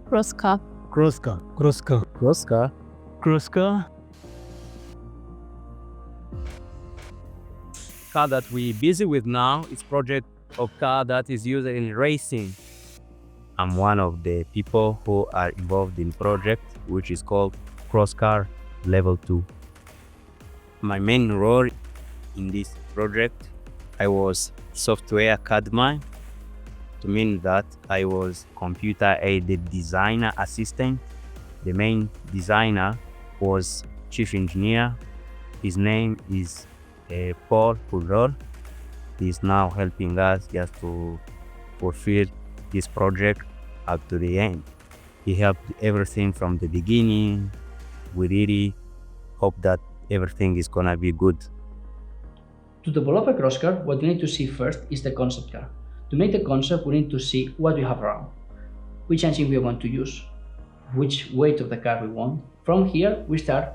racecar, racecar, racecar, racecar, racecar. Car that we're busy with now is project of car that is used in racing. I'm one of the people who are involved in project which is called Crosscar Level 2. My main role in this project, I was software CAD-man, to mean that I was computer-aided designer assistant. The main designer was chief engineer. His name is Paul Pulrol. He's now helping us just to fulfill this project up to the end. He helped everything from the beginning. We really hope that everything is gonna be good. To develop a crosscar, what we need to see first is the concept car. To make the concept, we need to see what we have around, which engine we want to use, which weight of the car we want. From here, we start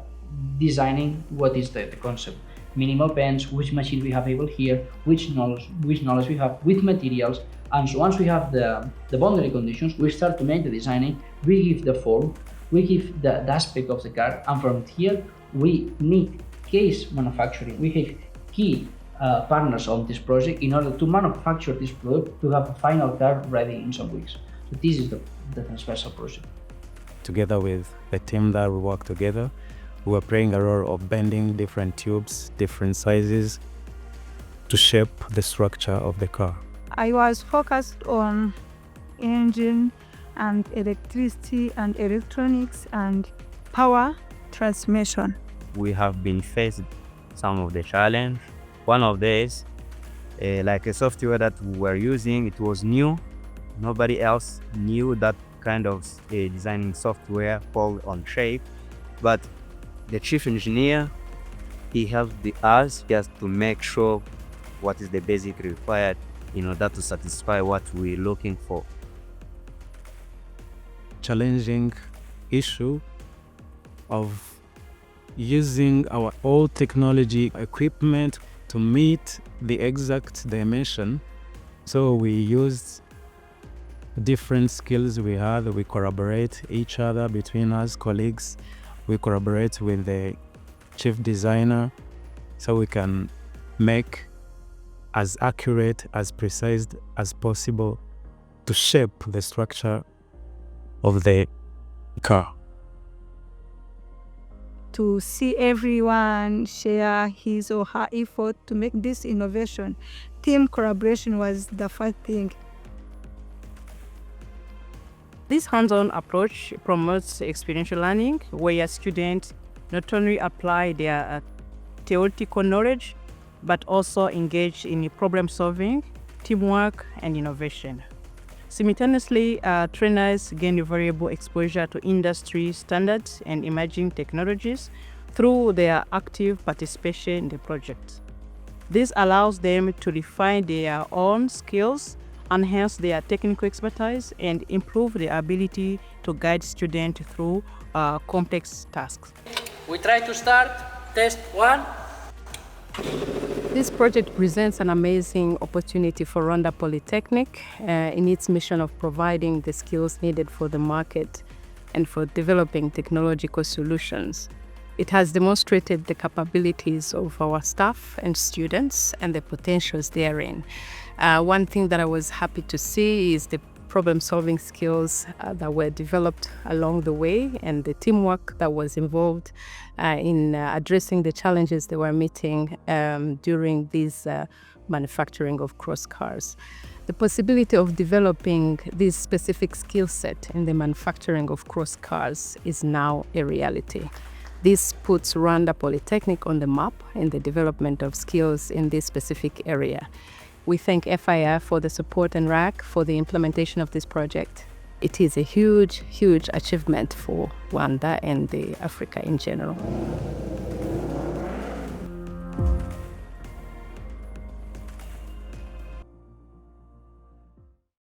designing what is the concept. Minimal pens, which machine we have able here, which knowledge we have with materials, and so once we have the boundary conditions, we start to make the designing, we give the form, we give the aspect of the car, and from here we need case manufacturing. We have key partners on this project in order to manufacture this product to have a final car ready in some weeks. So this is the transversal project. Together with the team that we work together, we were playing a role of bending different tubes, different sizes, to shape the structure of the car. I was focused on engine and electricity and electronics and power transmission. We have been faced some of the challenge. One of these, like a software that we were using, it was new. Nobody else knew that kind of designing software called OnShape, but the chief engineer, he helped us just to make sure what is the basic required in order to satisfy what we're looking for. Challenging issue of using our old technology equipment to meet the exact dimension. So we used different skills we had. We collaborate each other between us, colleagues. We collaborate with the chief designer so we can make as accurate, as precise as possible to shape the structure of the car. To see everyone share his or her effort to make this innovation, team collaboration was the first thing. This hands-on approach promotes experiential learning, where students not only apply their theoretical knowledge, but also engage in problem solving, teamwork, and innovation. Simultaneously, trainers gain valuable exposure to industry standards and emerging technologies through their active participation in the project. This allows them to refine their own skills, enhance their technical expertise, and improve their ability to guide students through complex tasks. We try to start test 1. This project presents an amazing opportunity for Rwanda Polytechnic in its mission of providing the skills needed for the market and for developing technological solutions. It has demonstrated the capabilities of our staff and students and the potentials therein. One thing that I was happy to see is the problem-solving skills that were developed along the way and the teamwork that was involved in addressing the challenges they were meeting during this manufacturing of cross cars. The possibility of developing this specific skill set in the manufacturing of cross cars is now a reality. This puts Rwanda Polytechnic on the map in the development of skills in this specific area. We thank FIA for the support and RAC for the implementation of this project. It is a huge, huge achievement for Rwanda and Africa in general.